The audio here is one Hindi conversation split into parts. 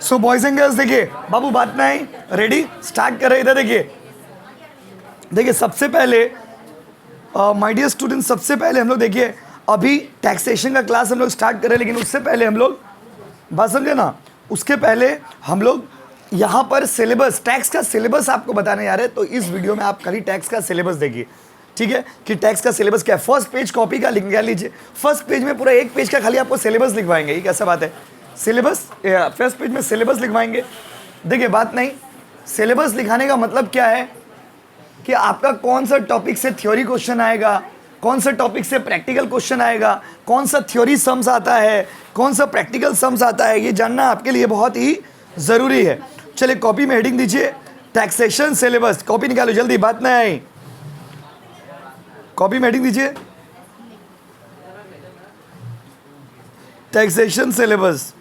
सो बॉयज एंड गर्ल्स देखिए बाबू बात में आई, रेडी स्टार्ट कर रहे इधर देखिए। देखिए सबसे पहले माय डियर स्टूडेंट, सबसे पहले हम लोग देखिए अभी टैक्सेशन का क्लास हम लोग स्टार्ट कर रहे हैं, लेकिन उससे पहले हम लोग बात समझे ना, उसके पहले हम लोग यहाँ पर सिलेबस, टैक्स का सिलेबस आपको बताने जा रहे हैं। तो इस वीडियो में आप खाली टैक्स का सिलेबस देखिए, ठीक है, कि टैक्स का सिलेबस क्या है। फर्स्ट पेज कॉपी का लिख लीजिए, फर्स्ट पेज में पूरा एक पेज का खाली आपको सिलेबस लिखवाएंगे। ये कैसा बात है, सिलेबस फर्स्ट पेज में सिलेबस लिखवाएंगे। देखिए बात नहीं, सिलेबस लिखाने का मतलब क्या है कि आपका कौन सा टॉपिक से थ्योरी क्वेश्चन आएगा, कौन सा टॉपिक से प्रैक्टिकल क्वेश्चन आएगा, कौन सा थ्योरी सम्स आता है, कौन सा प्रैक्टिकल सम्स आता है, ये जानना आपके लिए बहुत ही ज़रूरी है। चलिए कॉपी में हेडिंग दीजिए टैक्सेशन सिलेबस, कॉपी निकालो जल्दी, बात नहीं आई, कॉपी में हेडिंग दीजिए टैक्सेशन सिलेबस।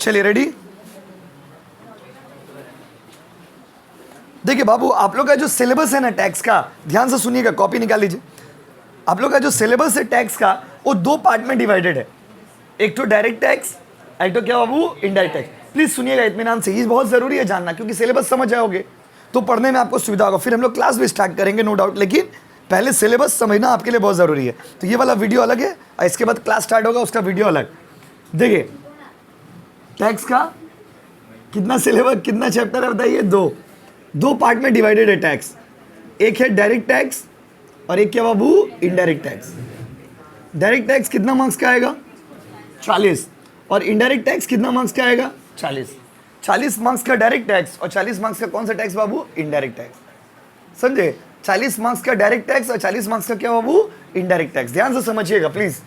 चलिए रेडी। देखिए बाबू आप लोग का जो सिलेबस है ना टैक्स का, ध्यान से सुनिएगा, कॉपी निकाल लीजिए। आप लोग का जो सिलेबस है टैक्स का वो दो पार्ट में डिवाइडेड है, एक तो डायरेक्ट टैक्स, एक तो क्या बाबू इंडायरेक्ट टैक्स। प्लीज सुनिएगा इत्मीनान से, ये बहुत जरूरी है जानना, क्योंकि सिलेबस समझ जाओगे तो पढ़ने में आपको सुविधा होगा। फिर हम लोग क्लास भी स्टार्ट करेंगे नो डाउट, लेकिन पहले सिलेबस समझना आपके लिए बहुत ज़रूरी है। तो ये वाला वीडियो अलग है और इसके बाद क्लास स्टार्ट होगा उसका वीडियो अलग। देखिए टैक्स का कितना सिलेबस, कितना चैप्टर है बताइए, दो पार्ट में डिवाइडेड है टैक्स। एक है डायरेक्ट टैक्स और एक क्या बाबू इनडायरेक्ट टैक्स। डायरेक्ट टैक्स कितना मार्क्स का आएगा 40, और इनडायरेक्ट टैक्स कितना मार्क्स का आएगा 40। 40 मार्क्स का डायरेक्ट टैक्स और 40 मार्क्स का कौन सा टैक्स बाबू, इनडायरेक्ट टैक्स। समझे, 40 मार्क्स का डायरेक्ट टैक्स और 40 मार्क्स का क्या बाबू, इनडायरेक्ट टैक्स। ध्यान से समझिएगा प्लीज,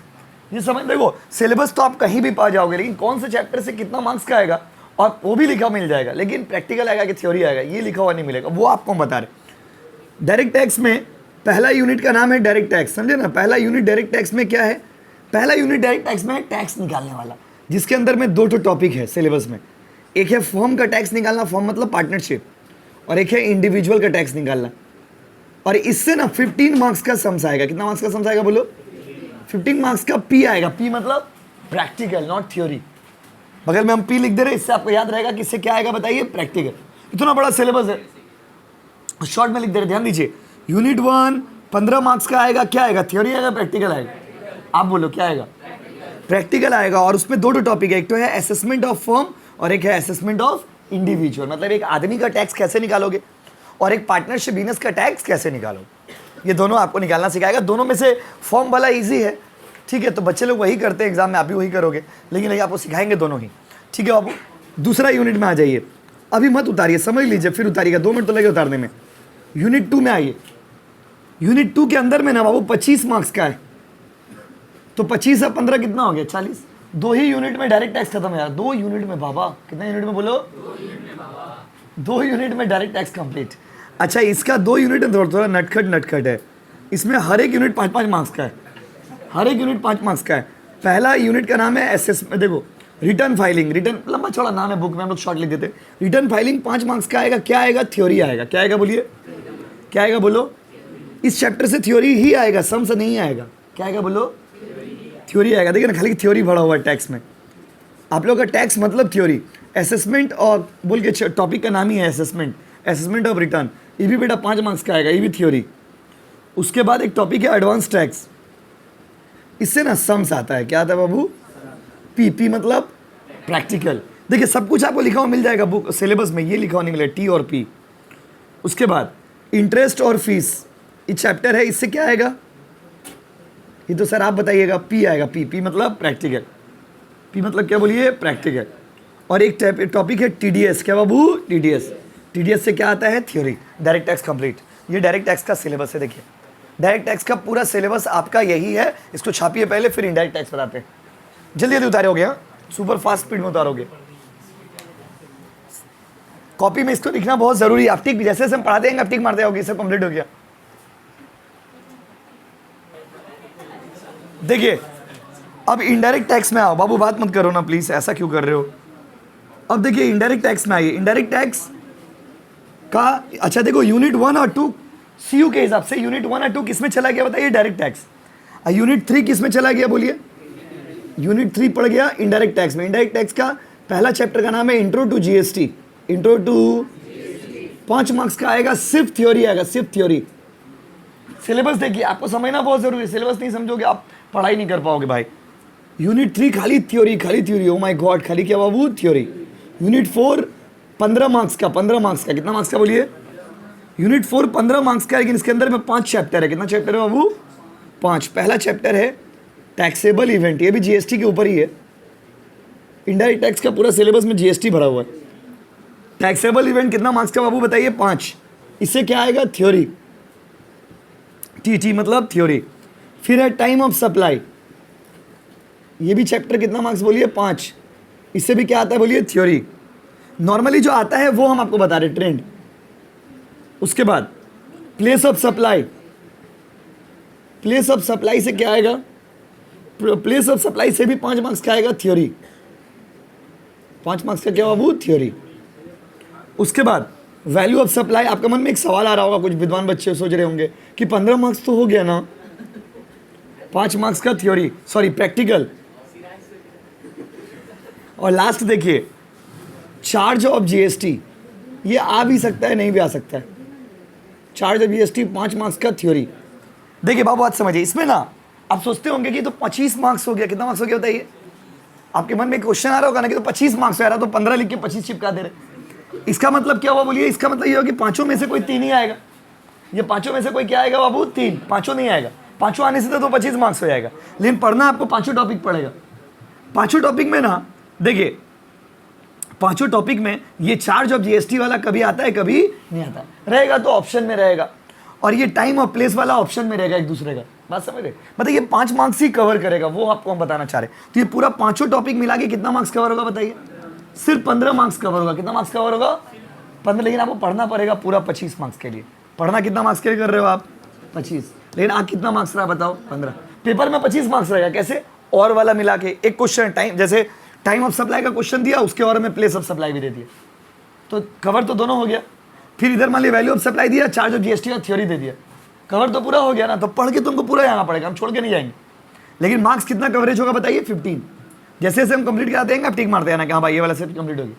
ये समझ, देखो सिलेबस तो आप कहीं भी पा जाओगे, लेकिन कौन से चैप्टर से कितना मार्क्स का आएगा और वो भी लिखा मिल जाएगा, लेकिन प्रैक्टिकल आएगा कि थ्योरी आएगा ये लिखा हुआ नहीं मिलेगा, वो आपको बता रहे। डायरेक्ट टैक्स में पहला यूनिट का नाम है डायरेक्ट टैक्स, समझे ना। पहला यूनिट डायरेक्ट टैक्स में क्या है, पहला यूनिट डायरेक्ट टैक्स में टैक्स निकालने वाला, जिसके अंदर में दो टॉपिक है सिलेबस में। एक है फर्म का टैक्स निकालना, फर्म मतलब पार्टनरशिप, और एक है इंडिविजुअल का टैक्स निकालना। और इससे ना 15 मार्क्स का सम्स आएगा। कितना मार्क्स का सम्स आएगा बोलो, 15 मार्क्स का पी आएगा। पी मतलब प्रैक्टिकल नॉट थ्योरी, बगल में हम पी लिख दे रहे हैं, इससे आपको याद रहेगा कि इससे क्या आएगा बताइए, प्रैक्टिकल। इतना बड़ा सिलेबस है, शॉर्ट में लिख दे रहे, ध्यान दीजिए। यूनिट 1 15 मार्क्स का आएगा, क्या आएगा, थ्योरी आएगा प्रैक्टिकल आएगा, आप बोलो क्या आएगा, प्रैक्टिकल आएगा। और उसमें दो टॉपिक है, एक तो है असेसमेंट ऑफ फर्म और एक है असेसमेंट ऑफ इंडिविजुअल, मतलब एक आदमी का टैक्स कैसे निकालोगे और एक पार्टनरशिप बिजनेस का टैक्स कैसे निकालोगे, ये दोनों आपको निकालना सिखाएगा। दोनों में से फॉर्म वाला इजी है, ठीक है, तो बच्चे लोग वही करते हैं एग्जाम में, आप भी वही करोगे, लेकिन आपको सिखाएंगे दोनों ही, ठीक है बाबू। दूसरा यूनिट में आ जाइए, अभी मत उतारिए, समझ लीजिए फिर उतारिएगा, 2 मिनट तो लगे उतारने में। यूनिट 2 में आइए। यूनिट 2 के अंदर में ना बाबू 25 मार्क्स का है, तो 25 और 15 कितना हो गया 40। 2 ही यूनिट में डायरेक्ट टैक्स खत्म है यार, 2 यूनिट में बाबा, कितना यूनिट में बोलो, 2 यूनिट में डायरेक्ट टैक्स कंप्लीट। अच्छा इसका 2 यूनिट में थोड़ा नटखट है, इसमें हर एक यूनिट 5-5 मार्क्स का है, हर एक यूनिट 5 मार्क्स का है। पहला यूनिट का नाम है एसेसमेंट, देखो रिटर्न फाइलिंग, रिटर्न लंबा चौड़ा नाम है, बुक में हम लोग शॉर्ट लिख देते। रिटर्न फाइलिंग 5 मार्क्स का आएगा, क्या आएगा, थ्योरी आएगा, क्या आएगा बोलिए, क्या आएगा बोलो, इस चैप्टर से थ्योरी ही आएगा, सम से नहीं आएगा, क्या आएगा बोलो, थ्योरी आएगा। देखिए ना खाली थ्योरी भरा हुआ है टैक्स में, आप लोग का टैक्स मतलब थ्योरी। असेसमेंट और बोल के टॉपिक का नाम ही है असेसमेंट, असेसमेंट ऑफ रिटर्न, ये भी बेटा 5 मार्क्स का आएगा, ये भी थ्योरी। उसके बाद एक टॉपिक है एडवांस टैक्स, इससे ना सम्स आता है, क्या आता है बाबू, पी मतलब प्रैक्टिकल। देखिए सब कुछ आपको लिखा हुआ मिल जाएगा बुक सिलेबस में, ये लिखा हुआ नहीं मिलेगा, टी और पी। उसके बाद इंटरेस्ट और फीस, ये चैप्टर है, इससे क्या आएगा, ये तो सर आप बताइएगा, पी आएगा, पी मतलब प्रैक्टिकल, पी मतलब क्या बोलिए, प्रैक्टिकल। और एक टॉपिक है टीडीएस, क्या बाबू, टीडीएस से क्या आता है, थ्योरी। डायरेक्ट टैक्स कंप्लीट, ये डायरेक्ट टैक्स का सिलेबस है। देखिए डायरेक्ट टैक्स का पूरा सिलेबस आपका यही है, इसको छापिए पहले, फिर इनडायरेक्ट टैक्स बताते हैं। जल्दी जल्दी उतारे हो गया, सुपर फास्ट स्पीड में उतारोगे, कॉपी में इसको लिखना बहुत जरूरी है। आप टिक जैसे जैसे हम पढ़ाते हैं आप टिक मारते होगे, सब कंप्लीट हो गया। देखिए अब इनडायरेक्ट टैक्स में आओ बाबू, बात मत करो ना प्लीज, ऐसा क्यों कर रहे हो। अब देखिए इनडायरेक्ट टैक्स में आइए, इनडायरेक्ट टैक्स का अच्छा देखो यूनिट 1 और 2 सीयू के हिसाब से यूनिट 1 और 2 किसमें चला गया बताइए, डायरेक्ट टैक्स। यूनिट 3 किस में चला गया बोलिए? यूनिट 3 पड़ गया इनडायरेक्ट टैक्स में। इनडायरेक्ट टैक्स का पहला चैप्टर का नाम है intro to GST. Intro to 5 marks का आएगा, सिर्फ थ्योरी आएगा, सिर्फ थ्योरी। सिलेबस देखिए, आपको समझना बहुत जरूरी है, सिलेबस नहीं समझोगे आप पढ़ाई नहीं कर पाओगे भाई। यूनिट 3 खाली थ्योरी, खाली थ्योरी, ओ माय गॉड, खाली क्या बाबू? थ्योरी। यूनिट 4 15 मार्क्स का, 15 मार्क्स का, कितना मार्क्स का बोलिए? यूनिट 4 15 मार्क्स का है, लेकिन इसके अंदर में 5 चैप्टर है। कितना चैप्टर है बाबू? 5। पहला चैप्टर है टैक्सेबल इवेंट, ये भी जीएसटी के ऊपर ही है। इनडायरेक्ट टैक्स का पूरा सिलेबस में जीएसटी भरा हुआ है। टैक्सेबल इवेंट कितना मार्क्स का बाबू बताइए? 5। इससे क्या आएगा? थ्योरी। टी मतलब थ्योरी। फिर है टाइम ऑफ सप्लाई, ये भी चैप्टर कितना मार्क्स बोलिए? 5। इससे भी क्या आता है बोलिए? थ्योरी। नॉर्मली जो आता है वो हम आपको बता रहे, ट्रेंड। उसके बाद place of supply, place of supply से क्या आएगा? प्लेस ऑफ सप्लाई से भी 5 मार्क्स का आएगा, थ्योरी। 5 मार्क्स का क्या बाबू? थ्योरी। उसके बाद वैल्यू ऑफ सप्लाई। आपके मन में एक सवाल आ रहा होगा, कुछ विद्वान बच्चे सोच रहे होंगे कि 15 मार्क्स तो हो गया ना, 5 मार्क्स का थ्योरी, सॉरी प्रैक्टिकल। और लास्ट देखिए, चार्ज ऑफ जीएसटी, ये आ भी सकता है, नहीं भी आ सकता है। चार्ज ऑफ जीएसटी 5 मार्क्स का थ्योरी। देखिए बाबू बात समझिए, इसमें ना आप सोचते होंगे कि तो 25 मार्क्स हो गया, कितना मार्क्स हो गया बताइए? आपके मन में क्वेश्चन आ रहा होगा ना कि तो 25 मार्क्स आ रहा, तो 15 लिख के 25 चिपका दे रहे। इसका मतलब क्या हुआ बोलिए? इसका मतलब ये हो कि 5 में से कोई 3 ही आएगा। ये 5 में से कोई क्या आएगा बाबू? 3। 5 नहीं आएगा। 5 आने से तो 25 मार्क्स हो जाएगा। लेकिन पढ़ना आपको 5 टॉपिक पड़ेगा। 5 टॉपिक में ना देखिए, 5 टॉपिक में ये चार्ज ऑफ जीएसटी वाला कभी आता है, कभी नहीं आता। रहेगा तो ऑप्शन में रहेगा, और ये टाइम ऑफ प्लेस वाला ऑप्शन में रहेगा एक दूसरे का। बात समझ रहे? मतलब ये 5 मार्क्स ही कवर करेगा, वो आपको हम बताना चाह रहे हैं। तो ये पूरा 5 टॉपिक मिला के कितना मार्क्स कवर होगा बताइए? सिर्फ 15 मार्क्स कवर होगा। कितना मार्क्स कवर होगा? 15। लेकिन आपको पढ़ना पड़ेगा पूरा 25 मार्क्स के लिए। पढ़ना कितना मार्क्स के लिए कर रहे हो आप? 25। लेकिन आप कितना मार्क्स रहा बताओ? 15। पेपर में 25 मार्क्स रहेगा। कैसे? और वाला मिला के एक क्वेश्चन टाइम, जैसे टाइम ऑफ सप्लाई का क्वेश्चन दिया, उसके और में प्लेस ऑफ सप्लाई भी दे दिया, तो कवर तो दोनों हो गया। फिर इधर मान लिया वैल्यू ऑफ सप्लाई दिया, चार्ज ऑफ जीएसटी का थ्योरी दे दिया, कवर तो पूरा हो गया ना। तो पढ़ के तुमको पूरा जाना पड़ेगा, हम छोड़ के नहीं जाएंगे। लेकिन मार्क्स कितना कवरेज होगा बताइए? 15। जैसे जैसे हम कंप्लीट कराते हैं आप टिक मारते हैं ना कि हाँ भाई ये वाला सेट कंप्लीट होगी,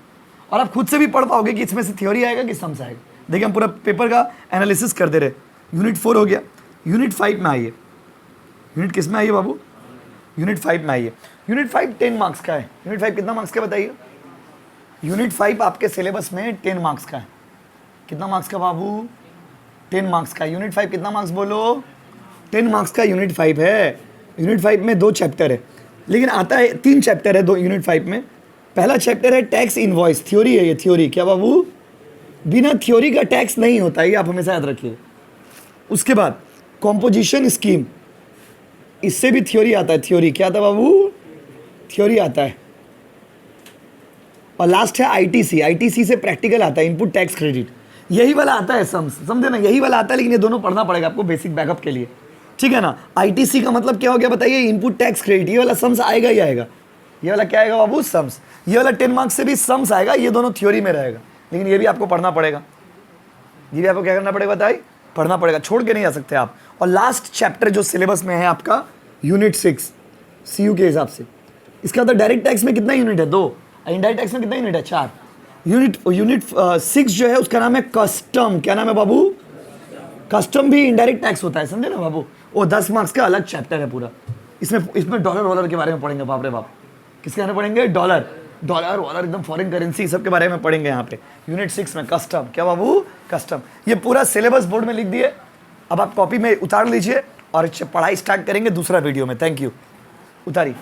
और आप खुद से भी पढ़ पाओगे कि इसमें से थ्योरी आएगा कि सम्स आएगा। देखिए हम पूरा पेपर का एनालिसिस कर दे रहे। यूनिट 4 हो गया। यूनिट 5 में आइए। यूनिट किस में आइए बाबू? यूनिट 5 में आइए। यूनिट 5 10 मार्क्स का है। यूनिट 5 कितना मार्क्स का बताइए? यूनिट 5 आपके सिलेबस में 10 मार्क्स का है। कितना मार्क्स का बाबू? 10 मार्क्स का। यूनिट 5 कितना मार्क्स बोलो? 10 मार्क्स का यूनिट 5 है। यूनिट 5 में 2 चैप्टर है, लेकिन आता है 3 चैप्टर है 2 यूनिट 5 में। पहला चैप्टर है टैक्स इनवॉइस, थ्योरी है ये। थ्योरी क्या बाबू? बिना थ्योरी का टैक्स नहीं होता है, ये आप हमेशा याद रखिए। उसके बाद कॉम्पोजिशन स्कीम, इससे भी थ्योरी आता है। थ्योरी क्या आता है बाबू? थ्योरी आता है। और लास्ट है आईटीसी। आईटीसी से प्रैक्टिकल आता है, इनपुट टैक्स क्रेडिट। यही वाला आता है सम्स, समझे ना? यही वाला आता है, लेकिन ये दोनों पढ़ना पड़ेगा आपको बेसिक बैकअप के लिए, ठीक है ना? आईटीसी का मतलब क्या हो गया बताइए? Input tax credit. ये वाला सम्स आएगा ही आएगा। ये वाला क्या आएगा बाबू? सम्स। ये वाला 10 मार्क्स से भी सम्स आएगा, ये दोनों थ्योरी में रहेगा, लेकिन ये भी आपको पढ़ना पड़ेगा। ये भी आपको क्या करना पड़ेगा बताइए? पढ़ना पड़ेगा, छोड़ के नहीं आ सकते आप। और लास्ट चैप्टर जो सिलेबस में है आपका यूनिट 6 सीयू के हिसाब से। इसका मतलब डायरेक्ट टैक्स में कितना यूनिट है? 2। इनडायरेक्ट टैक्स में कितना यूनिट है? 4 यूनिट 6 जो है उसका नाम है कस्टम। क्या नाम है बाबू? कस्टम भी इनडायरेक्ट टैक्स होता है, समझे ना बाबू? वो 10 मार्क्स का अलग चैप्टर है पूरा। इसमें डॉलर वॉलर के बारे में पढ़ेंगे, बाप रे बाप। किसके बारे में पढ़ेंगे? डॉलर वॉलर, एकदम फॉरेन करेंसी, सब के बारे में पढ़ेंगे यहाँ पे यूनिट 6 में। कस्टम क्या बाबू? कस्टम। ये पूरा सिलेबस बोर्ड में लिख दिए, अब आप कॉपी में उतार लीजिए और पढ़ाई स्टार्ट करेंगे दूसरा वीडियो में। Thank you. उतारिए।